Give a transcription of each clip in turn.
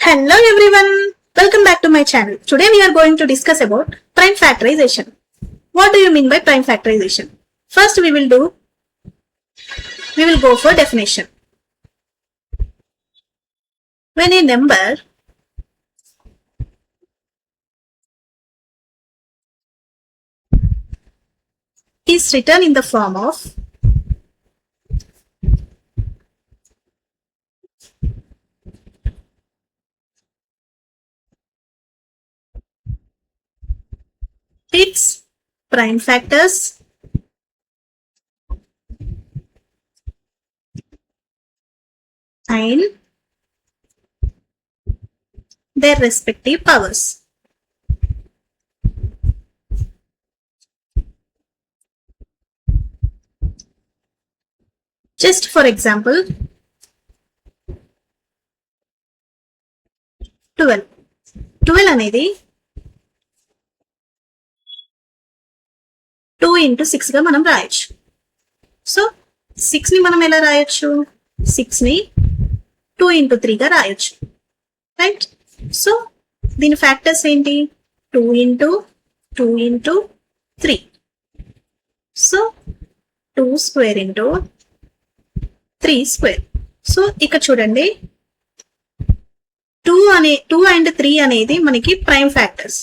Hello everyone, welcome back to my channel. Today we are going to discuss about prime factorization. What do you mean by prime factorization? First we will go for definition. When a number is written in the form of its prime factors and their respective powers. Just for example, 12 అనేది 2 into 6 గా మనం రాయొచ్చు. So 6 ని మనం ఎలా రాయొచ్చు? 6 ని 2 into 3 గా రాయొచ్చు, రైట్? సో దీని ఫ్యాక్టర్స్ ఏంటి? 2 into 2 into 3. So 2 square into 3 square. So ఇక్కడ చూడండి, 2 and 3 అనేది మనకి ప్రైమ్ ఫ్యాక్టర్స్.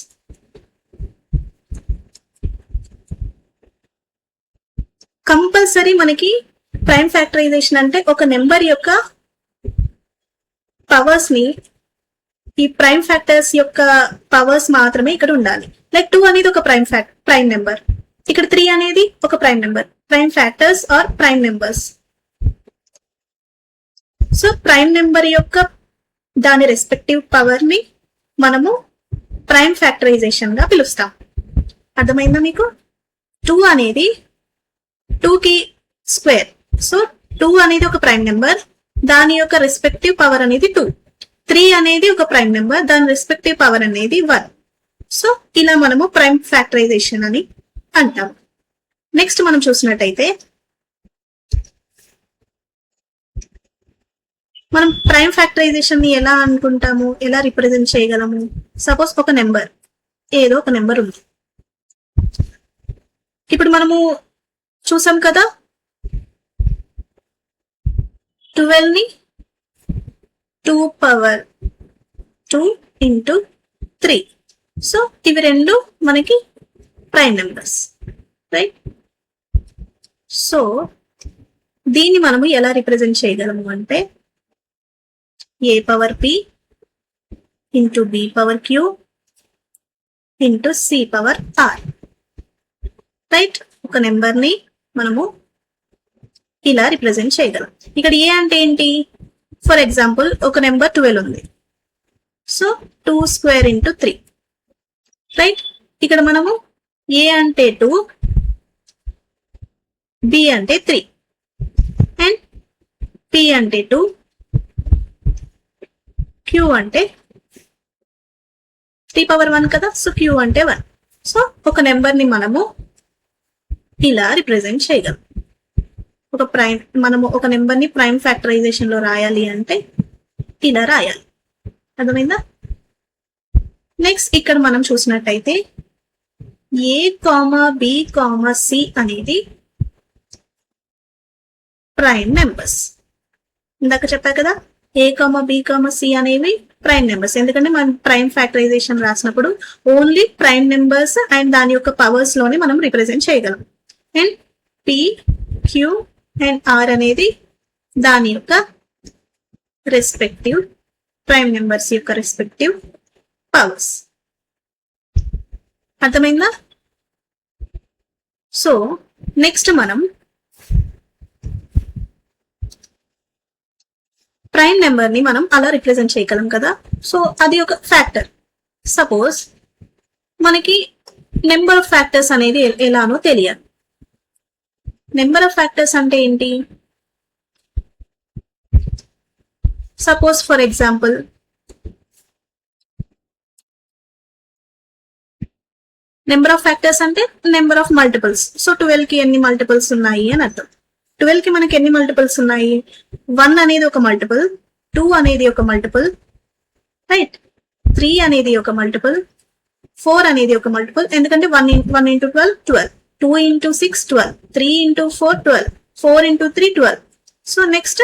కంపల్సరీ మనకి ప్రైమ్ ఫ్యాక్టరైజేషన్ అంటే ఒక నెంబర్ యొక్క పవర్స్ ని, ఈ ప్రైమ్ ఫ్యాక్టర్స్ యొక్క పవర్స్ మాత్రమే ఇక్కడ ఉండాలి. లైక్ 2 అనేది ఒక ప్రైమ్ నెంబర్, ఇక్కడ 3 అనేది ఒక prime number. Prime factors are prime numbers. So prime number యొక్క దాని రెస్పెక్టివ్ పవర్ ని మనము ప్రైమ్ ఫ్యాక్టరైజేషన్ గా పిలుస్తాం. అర్థమైందా మీకు? 2 అనేది 2 కి స్క్వేర్. సో 2 అనేది ఒక ప్రైమ్ నెంబర్, దాని యొక్క రెస్పెక్టివ్ పవర్ అనేది 2. 3 అనేది ఒక ప్రైమ్ నెంబర్, దాని రెస్పెక్టివ్ పవర్ అనేది 1. సో ఇలా మనము ప్రైమ్ ఫ్యాక్టరైజేషన్ అని అంటాం. నెక్స్ట్ మనం చూసినట్టయితే, మనం ప్రైమ్ ఫ్యాక్టరైజేషన్ ని ఎలా అనుకుంటాము, ఎలా రిప్రజెంట్ చేయగలము? సపోజ్ ఒక నెంబర్, ఏదో ఒక నెంబర్ ఉంది. ఇప్పుడు మనము చూసాం కదా, 12 ని 2 power 2 into 3. సో ఇవి రెండు మనకి ప్రైమ్ నెంబర్స్, రైట్? సో దీన్ని మనము ఎలా రిప్రజెంట్ చేయగలము అంటే, a power p into b power q into c power r, right? ఒక నెంబర్ ని మనము ఇలా రిప్రజెంట్ చేయగలం. ఇక్కడ ఏ అంటే ఏంటి? ఫర్ ఎగ్జాంపుల్ ఒక నెంబర్ 12 ఉంది. So 2 square into 3, right? ఇక్కడ మనము ఏ అంటే 2, బి అంటే 3 అండ్ పి అంటే 2, క్యూ అంటే 3 power 1 కదా. సో క్యూ అంటే 1. సో ఒక నెంబర్ ని మనము ఇలా రిప్రజెంట్ చేయగలం. మనము ఒక నెంబర్ ని ప్రైమ్ ఫ్యాక్టరైజేషన్ లో రాయాలి అంటే ఇలా రాయాలి. అర్థమైందా? నెక్స్ట్ ఇక్కడ మనం చూసినట్టయితే, A comma B comma C అనేది ప్రైమ్ నెంబర్స్. ఇందాక చెప్పా కదా, A comma B comma C అనేవి ప్రైమ్ నెంబర్స్. ఎందుకంటే మనం ప్రైమ్ ఫ్యాక్టరైజేషన్ రాసినప్పుడు ఓన్లీ ప్రైమ్ నెంబర్స్ అండ్ దాని యొక్క పవర్స్ లోనే మనం రిప్రజెంట్ చేయగలం. And P, Q and R అనేది దాని యొక్క రెస్పెక్టివ్ ప్రైమ్ నెంబర్స్ యొక్క రెస్పెక్టివ్ పవర్స్. అర్థమైందా? సో నెక్స్ట్ మనం ప్రైమ్ నెంబర్ ని మనం అలా రిప్రజెంట్ చేయగలం కదా. సో అది ఒక ఫ్యాక్టర్. సపోజ్ మనకి నెంబర్ ఆఫ్ ఫ్యాక్టర్స్ అనేది ఎలానో తెలియాలి. నెంబర్ ఆఫ్ ఫ్యాక్టర్స్ అంటే ఏంటి? Suppose for example number of factors అంటే నెంబర్ ఆఫ్ మల్టిపుల్స్. సో 12 కి ఎన్ని మల్టిపుల్స్ ఉన్నాయి అని అర్థం. 12 కి మనకి ఎన్ని మల్టిపుల్స్ ఉన్నాయి? 1 అనేది ఒక మల్టిపుల్, 2 అనేది ఒక మల్టిపుల్ రైట్. 3 అనేది ఒక మల్టిపుల్, 4 అనేది ఒక మల్టిపుల్, ఎందుకంటే 1 into 12 12, 2 into 6 12, 3 into 4 12, 4 into 3 12. So next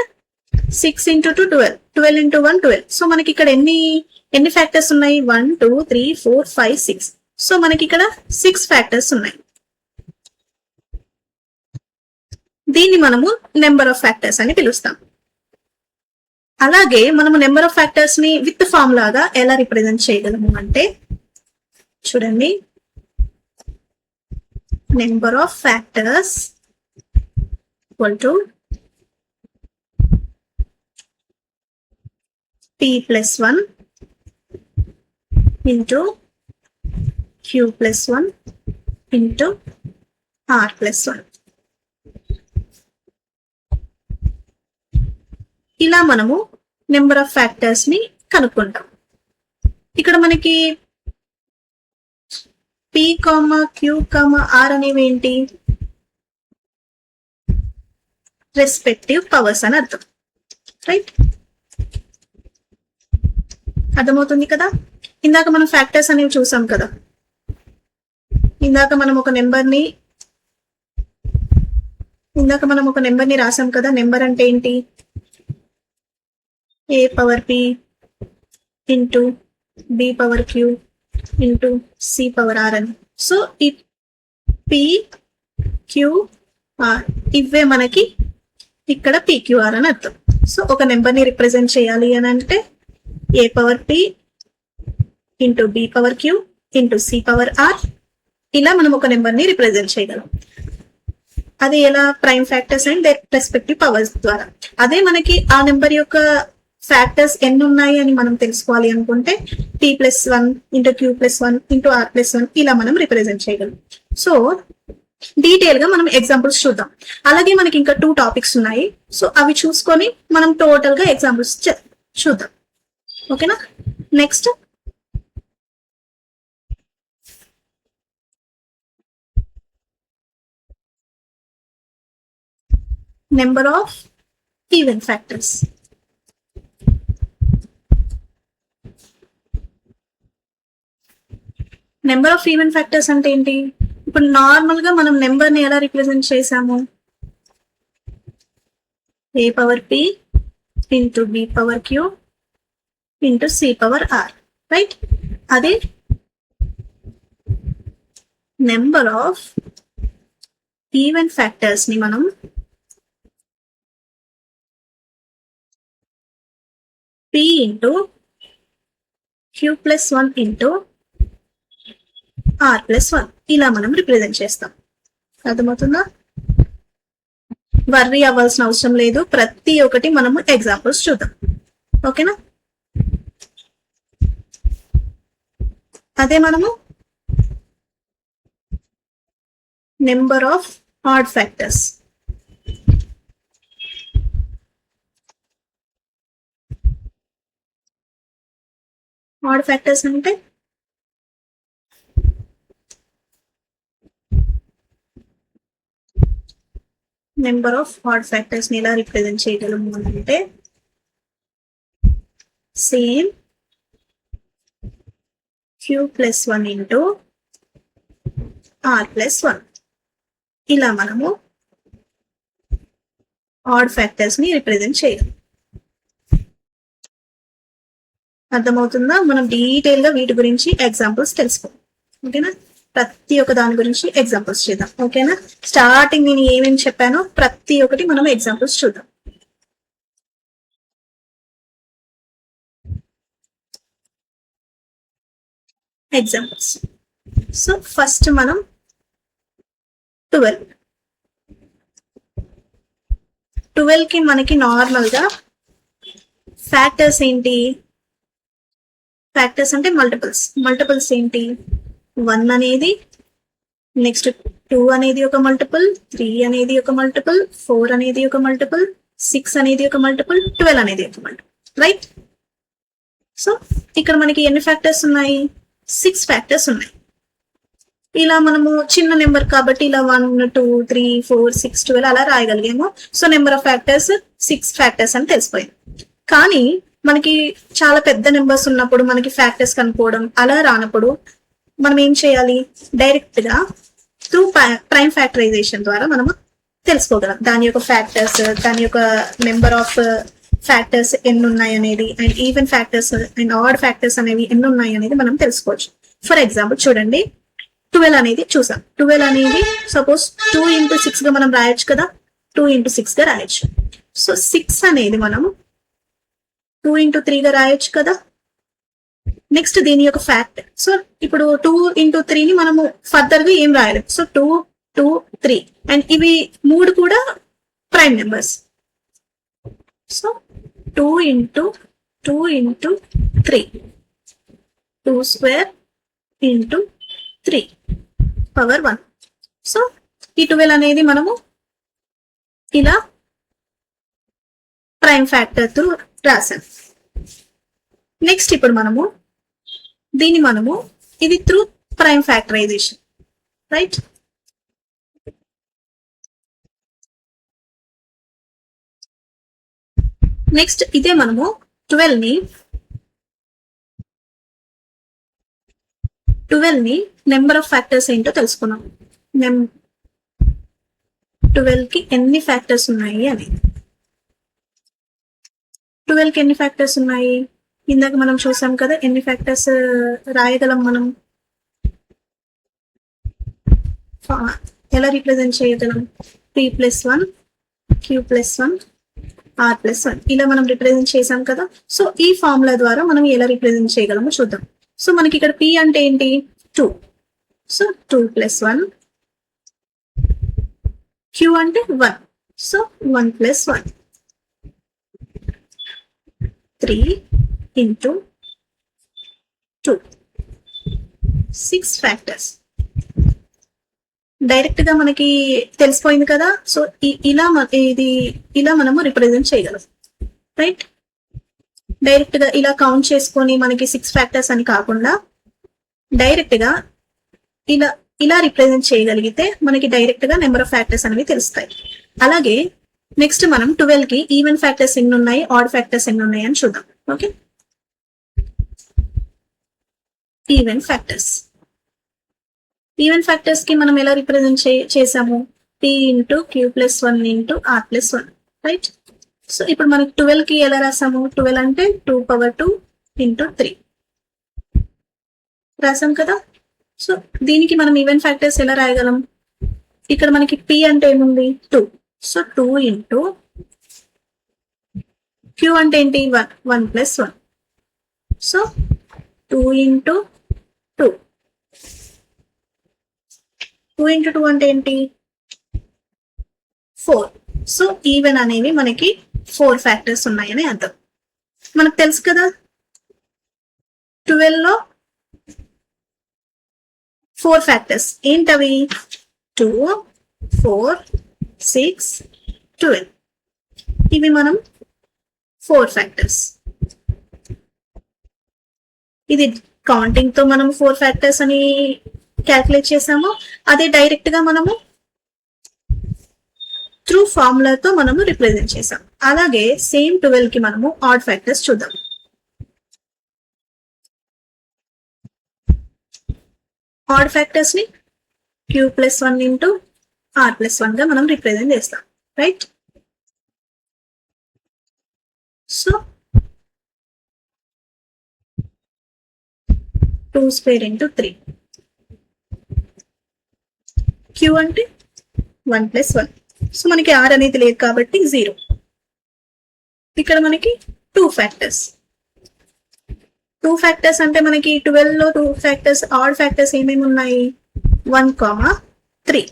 6 into 2 12, 12 into 1 12. So మనకి ఇక్కడ ఎన్ని ఫ్యాక్టర్స్ ఉన్నాయి? 1 2 3 4 5 6. సో మనకి ఇక్కడ 6 ఫ్యాక్టర్స్ ఉన్నాయి. దీన్ని మనము నెంబర్ ఆఫ్ ఫ్యాక్టర్స్ అని పిలుస్తాం. అలాగే మనము నెంబర్ ఆఫ్ ఫ్యాక్టర్స్ ని విత్ ఫార్మ్ లాగా ఎలా రిప్రజెంట్ చేయగలము అంటే, చూడండి, number of factors equal to p plus 1 into q plus 1 into r plus 1. ఇలా మనము నెంబర్ ఆఫ్ ఫ్యాక్టర్స్ ని కనుక్కుంటాం. ఇక్కడ మనకి p, q, r అనేవి ఏంటి? రెస్పెక్టివ్ పవర్స్ అని అర్థం. రైట్, అర్థమవుతుంది కదా? ఇందాక మనం ఫ్యాక్టర్స్ అనేవి చూసాం కదా. ఇందాక మనం ఒక నెంబర్ ని రాసాం కదా. నెంబర్ అంటే ఏంటి? a power p into b power q into c power r అని. సో ఈ p, q, r ఇవే మనకి ఇక్కడ pqr అని అర్థం. సో ఒక నెంబర్ ని రిప్రజెంట్ చేయాలి అని అంటే a power p into b power q into c power r, ఇలా మనం ఒక నెంబర్ ని రిప్రజెంట్ చేయగలం. అది ఎలా? Prime factors and their respective powers ద్వారా. అదే మనకి ఆ నెంబర్ యొక్క ఫ్యాక్టర్స్ ఎన్ని ఉన్నాయి అని మనం తెలుసుకోవాలి అనుకుంటే p plus 1 into q plus 1 into r plus 1 ఇలా మనం రిప్రజెంట్ చేయగలం. సో డీటెయిల్ గా మనం ఎగ్జాంపుల్స్ చూద్దాం. అలాగే మనకి ఇంకా 2 టాపిక్స్ ఉన్నాయి. సో అవి చూసుకొని మనం టోటల్ గా ఎగ్జాంపుల్స్ చూద్దాం. ఓకేనా? Next number of even factors. Number of even factors అంటే ఏంటి? ఇప్పుడు నార్మల్ గా మనం నెంబర్ ని ఎలా రిప్రజెంట్ చేసాము? a power p into b power q into c power r. Right, అదే నెంబర్ ఆఫ్ ఈవెన్ ఫ్యాక్టర్స్ ని మనం p into q plus 1 into r plus 1 ఇలా మనం రిప్రజెంట్ చేస్తాం. అర్థమవుతుందా? వర్రీ అవ్వాల్సిన అవసరం లేదు. ప్రతి ఒక్కటి మనము ఎగ్జాంపుల్స్ చూద్దాం. ఓకేనా? అదే మనము number of odd factors. Add factors అంటే నెంబర్ ఆఫ్ ఆడ్ ఫ్యాక్టర్స్ ని ఎలా రిప్రజెంట్ చేయగలము అంటే, same q plus 1 into r plus 1 ఇలా మనము ఆడ్ ఫ్యాక్టర్స్ ని రిప్రజెంట్ చేయగలం. అర్థమవుతుందా? మనం డీటెయిల్ గా వీటి గురించి ఎగ్జాంపుల్స్ తెలుసుకో. ఓకేనా? ప్రతి ఒక్క దాని గురించి ఎగ్జాంపుల్స్ చూద్దాం. ఓకేనా? స్టార్టింగ్ నేను ఏమేమి చెప్పానో ప్రతి ఒక్కటి మనం ఎగ్జాంపుల్స్ చూద్దాం. ఎగ్జాంపుల్స్. సో ఫస్ట్ మనం 12 కి మనకి నార్మల్ గా ఫ్యాక్టర్స్ ఏంటి? ఫ్యాక్టర్స్ అంటే మల్టిపుల్స్ ఏంటి? 1 అనేది, నెక్స్ట్ 2 అనేది ఒక మల్టిపుల్, 3 అనేది ఒక మల్టిపుల్, 4 అనేది ఒక మల్టిపుల్, 6 అనేది ఒక మల్టిపుల్, 12 అనేది ఒక మల్టిపుల్. రైట్? సో ఇక్కడ మనకి ఎన్ని ఫ్యాక్టర్స్ ఉన్నాయి? 6 ఫ్యాక్టర్స్ ఉన్నాయి. ఇలా మనము చిన్న నెంబర్ కాబట్టి ఇలా 1 2 3 4 6 12 అలా రాయగలిగాము. So number of factors 6 factors అని తెలిసిపోయింది. కానీ మనకి చాలా పెద్ద నెంబర్స్ ఉన్నప్పుడు మనకి ఫ్యాక్టర్స్ కనుక్కోవడం అలా రానప్పుడు మనం ఏం చేయాలి, డైరెక్ట్ గా త్రూ ప్రైమ్ ఫ్యాక్టరైజేషన్ ద్వారా మనము తెలుసుకోగలం దాని యొక్క ఫ్యాక్టర్స్, దాని యొక్క నెంబర్ ఆఫ్ ఫ్యాక్టర్స్ ఎన్ని ఉన్నాయి అనేది, and even factors and odd factors అనేవి ఎన్ని ఉన్నాయి అనేది మనం తెలుసుకోవచ్చు. ఫర్ ఎగ్జాంపుల్ చూడండి, 12 అనేది చూసాం. 12 అనేది సపోజ్ 2 into 6 గా మనం రాయొచ్చు కదా, 2 into 6 గా రాయొచ్చు. సో 6 అనేది మనం 2 into 3 గా రాయొచ్చు కదా. నెక్స్ట్ దీని యొక్క ఫ్యాక్టర్. సో ఇప్పుడు 2 into 3 ని మనము ఫర్దర్ గా ఏం రాయలేము. సో 2, 2, 3 అండ్ ఇవి 3 కూడా prime numbers. So 2 into 3, 2 square into 3 power 1. So ఈ 12 అనేది మనము ఇలా ప్రైమ్ ఫ్యాక్టర్ తో రాసాం. నెక్స్ట్ ఇప్పుడు మనము దీన్ని ఇది through prime factorization, right? Next ఇదే మనము 12 ని నెంబర్ ఆఫ్ ఫ్యాక్టర్స్ ఏంటో తెలుసుకున్నాం. 12 కి ఎన్ని ఫ్యాక్టర్స్ ఉన్నాయి అని. 12 కి ఎన్ని ఫ్యాక్టర్స్ ఉన్నాయి ఇందాక మనం చూసాం కదా. ఎన్ని ఫ్యాక్టర్స్ రాయగలం మనం, ఎలా రిప్రజెంట్ చేయగలం? p+1, q+1, r+1 ఇలా మనం రిప్రజెంట్ చేసాం కదా. సో ఈ ఫార్ములా ద్వారా మనం ఎలా రిప్రజెంట్ చేయగలమో చూద్దాం. సో మనకి ఇక్కడ p అంటే ఏంటి? 2. సో 2 + 1, q అంటే 1. So 1 + 1, 3 into 2, 6 factors. డైరెక్ట్ గా మనకి తెలిసిపోయింది కదా. సో ఇలా మనము రిప్రజెంట్ చేయగలం, రైట్? డైరెక్ట్ గా ఇలా కౌంట్ చేసుకొని మనకి 6 ఫ్యాక్టర్స్ అని కాకుండా డైరెక్ట్ గా ఇలా రిప్రజెంట్ చేయగలిగితే మనకి డైరెక్ట్ గా నెంబర్ ఆఫ్ ఫ్యాక్టర్స్ అనేవి తెలుస్తాయి. అలాగే నెక్స్ట్ మనం 12 కి ఈవెన్ ఫ్యాక్టర్స్ ఎన్ని ఉన్నాయి, ఆడ్ ఫ్యాక్టర్స్ ఎన్ని ఉన్నాయి అని చూద్దాం. Okay, even factors. Even factors కి మనం ఎలా రిప్రజెంట్ చేసాము? p into q+1 into r+1, right? So ఇప్పుడు మనకి 12 కి ఎలా రాసాము? 12 అంటే 2 power 2 into 3 రాసాం కదా. సో దీనికి మనం ఈవెన్ ఫ్యాక్టర్స్ ఎలా రాయగలం? ఇక్కడ మనకి p అంటే ఏముంది? 2. సో 2 into q అంటే ఏంటి? 1, 1 + 1. So 2 into 2. 2 into 2 అంటే ఏంటి? 4. సో ఈవెన్ అనేవి మనకి 4 ఫ్యాక్టర్స్ ఉన్నాయని అర్థం. మనకు తెలుసు కదా 12 లో 4 ఫ్యాక్టర్స్ ఏంటవి? 2, 4, 6, 12. ఇవి మనం 4 ఫ్యాక్టర్స్. ఇది కౌంటింగ్ తో మనం 4 ఫ్యాక్టర్స్ అని క్యాల్కులేట్ చేసాము. అదే డైరెక్ట్ గా మనము త్రూ ఫార్ములాతో మనము రిప్రజెంట్ చేసాం. అలాగే సేమ్ 12 కి మనము ఆడ్ ఫ్యాక్టర్స్ చూద్దాం. ఆడ్ ఫ్యాక్టర్స్ ని q+1 into r+1 గా మనం రిప్రజెంట్ చేస్తాం, right? So 2 square into 3, q అంటే 1 + 1. సో మనకి r అనేది లేదు కాబట్టి 0. ఇక్కడ మనకి 2 ఫ్యాక్టర్స్. 2 ఫ్యాక్టర్స్ అంటే మనకి 12 లో 2 ఫ్యాక్టర్స్, ఆడ్ ఫ్యాక్టర్స్ ఏమేమి ఉన్నాయి? 1, 3.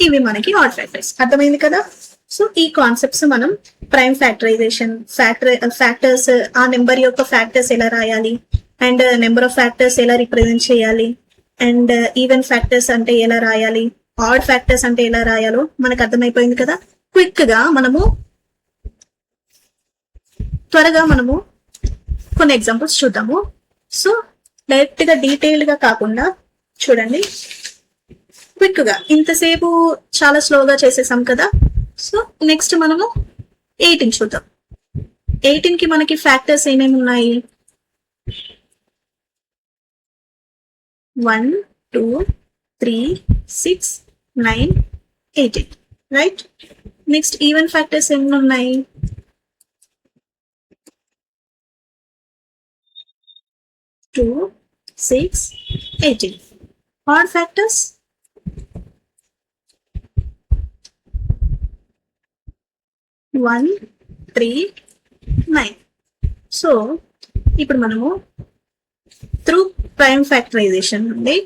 ఇవి మనకి ఆడ్ ఫ్యాక్టర్స్. అర్థమైంది కదా. సో ఈ కాన్సెప్ట్స్ మనం ప్రైమ్ ఫ్యాక్టరైజేషన్, ఫ్యాక్టర్స్, ఆ నెంబర్ యొక్క ఫ్యాక్టర్స్ ఎలా రాయాలి, అండ్ నెంబర్ ఆఫ్ ఫ్యాక్టర్స్ ఎలా రిప్రజెంట్ చేయాలి, అండ్ ఈవెన్ ఫ్యాక్టర్స్ అంటే ఎలా రాయాలి, ఆడ్ ఫ్యాక్టర్స్ అంటే ఎలా రాయాలో మనకు అర్థమైపోయింది కదా. క్విక్ గా త్వరగా మనము కొన్ని ఎగ్జాంపుల్స్ చూద్దాము. సో డైరెక్ట్ గా డీటెయిల్డ్ గా కాకుండా చూడండి, క్విక్ గా. ఇంతసేపు చాలా స్లోగా చేసేసాం కదా. సో నెక్స్ట్ మనము 8 చూద్దాం. 18 కి మనకి ఫ్యాక్టర్స్ ఏమేమి ఉన్నాయి? 1, 2, 3, 6, 9, 18, రైట్? నెక్స్ట్ ఈవెన్ ఫ్యాక్టర్స్ ఎన్ని ఉన్నాయి? 2, 6, 18. Add factors? 1, 3, 9. సో ఇప్పుడు మనము త్రూ ప్రైమ్ ఫ్యాక్టరైజేషన్ నుండి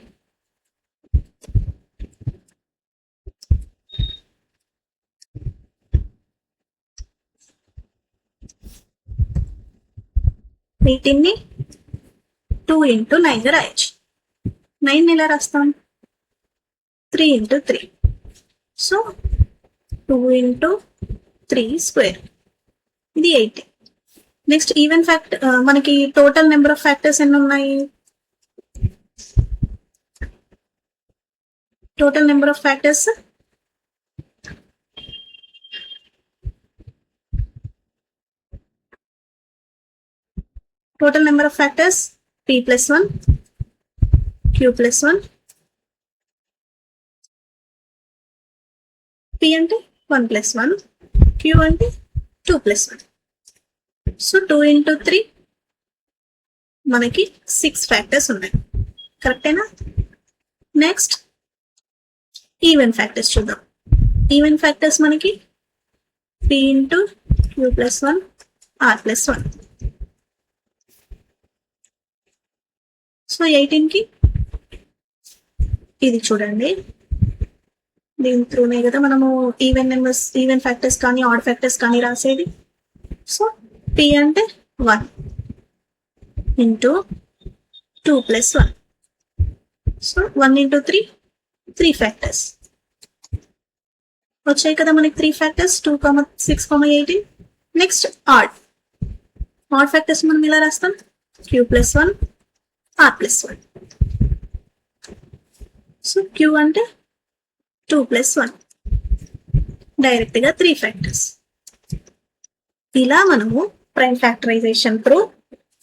వీటిని 2 into 9 రాయొచ్చు. 9 ఎలా రాస్తాం? 3 into 3. సో 2 into 3 స్క్వేర్, ఇది 80. నెక్స్ట్ ఈవెన్ ఫ్యాక్టర్, మనకి టోటల్ నెంబర్ ఆఫ్ ఫ్యాక్టర్స్ ఎన్ని ఉన్నాయి? Total number of factors total number of factors p plus 1, q plus 1, p అంటే 1 plus 1, q అంటే 2 plus 1. సో 2 into 3 మనకి 6 ఫ్యాక్టర్స్ ఉన్నాయి, కరెక్టేనా? నెక్స్ట్ ఈవెన్ ఫ్యాక్టర్స్ చూద్దాం. ఈవెన్ ఫ్యాక్టర్స్ మనకి p into q plus 1, r plus 1. So 18 కి ఇది చూడండి, దీని త్రూనే కదా మనము ఈవెన్ నెంబర్స్, ఈవెన్ ఫ్యాక్టర్స్ కానీ ఆడ్ ఫ్యాక్టర్స్ కానీ రాసేది. సో p అంటే 1 into 2 plus 1. So 1 into 3, 3 factors వచ్చాయి కదా మనకి. 3 ఫ్యాక్టర్స్ 2, 6, 18. నెక్స్ట్ ఆడ్ ఫ్యాక్టర్స్ మనం ఇలా రాస్తాం, q plus 1, r plus 1. So q అంటే 2 plus 1, డైరెక్ట్ గా 3 ఫ్యాక్టర్స్. ఇలా మనము prime factorization through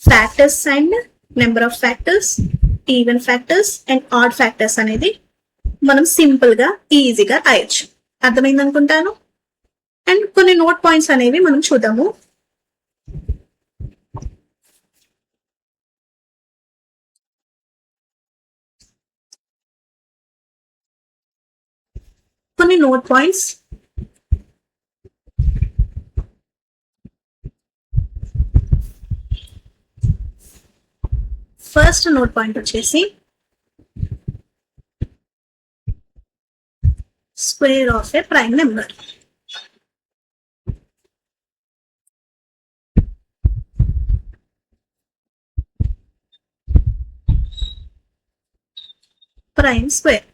factors and number of factors, even factors and odd factors అనేది మనం సింపుల్ గా ఈజీగా రాయొచ్చు. అర్థమైంది అనుకుంటాను. అండ్ కొన్ని నోట్ పాయింట్స్ అనేవి మనం చూద్దాము. కొన్ని note points. First note point వచ్చేసి square of a prime number. Prime square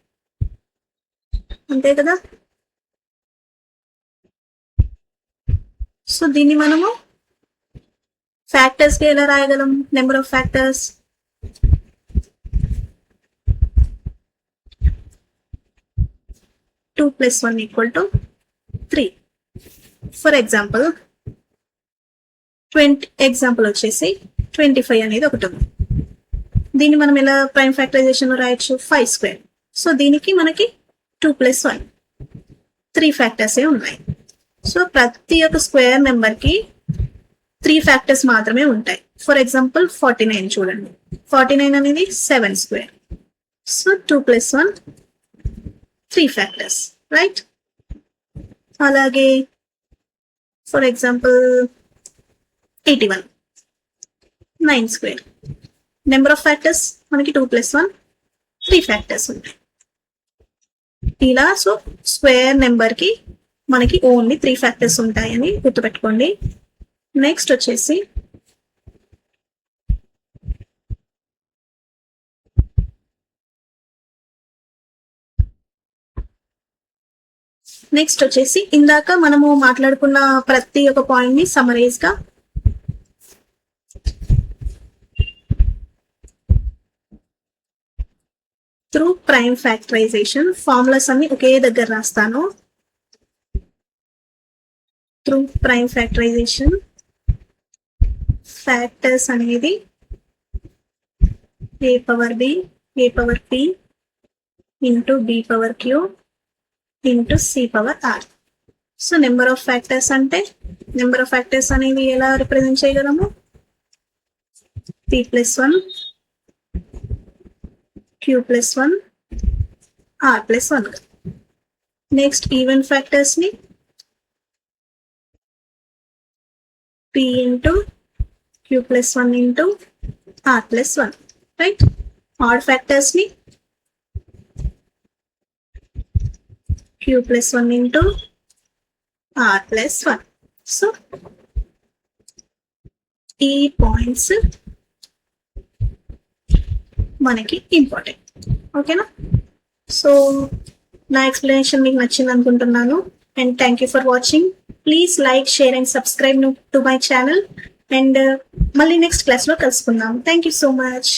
అంతే కదా. సో దీన్ని మనము ఫ్యాక్టర్స్ కి ఎలా రాయగలం? Number of factors 2 plus 1 equal to 3. For example వచ్చేసి 25 అనేది ఒకటి ఉంది. దీన్ని మనం ఎలా ప్రైమ్ ఫ్యాక్టరైజేషన్ రాయొచ్చు? 5 స్క్వేర్. సో దీనికి మనకి 2 plus 1, 3 ఫ్యాక్టర్సే ఉన్నాయి. సో ప్రతి ఒక్క స్క్వేర్ నెంబర్ కి 3 ఫ్యాక్టర్స్ మాత్రమే ఉంటాయి. ఫర్ ఎగ్జాంపుల్ 49 చూడండి, 49 అనేది 7 square. So 2 plus 1, 3 factors, right? అలాగే for example 81, 9 square. Number of factors మనకి 2 plus 1, 3 ఫ్యాక్టర్స్ ఉంటాయి. ఇలా సో స్క్వేర్ నెంబర్ కి మనకి ఓన్లీ 3 ఫ్యాక్టర్స్ ఉంటాయని గుర్తుపెట్టుకోండి. నెక్స్ట్ వచ్చేసి ఇందాక మనము మాట్లాడుకున్న ప్రతి ఒక్క పాయింట్ ని సమరైజ్ గా త్రూ ప్రైమ్ ఫ్యాక్టరైజేషన్ ఫార్ములాస్ అన్ని ఒకే దగ్గర రాస్తాను. త్రూ ప్రైమ్ ఫ్యాక్టరైజేషన్ ఫ్యాక్టర్స్ అనేది a power b a power p into b power q into c power r. So number of factors అంటే నెంబర్ ఆఫ్ ఫ్యాక్టర్స్ అనేవి ఎలా represent చేయగలము? p plus 1 q plus 1 r plus 1. Next even factors ని p into q plus 1 into r plus 1, right? Add factors ని q plus 1 into r plus 1. So ఈ points మనకి important. ఓకేనా? So నా explanation మీకు నచ్చింది అనుకుంటున్నాను. And thank you for watching. Please like, share and subscribe to my channel. And మళ్ళీ next క్లాస్లో కలుసుకుందాం. Thank you so much.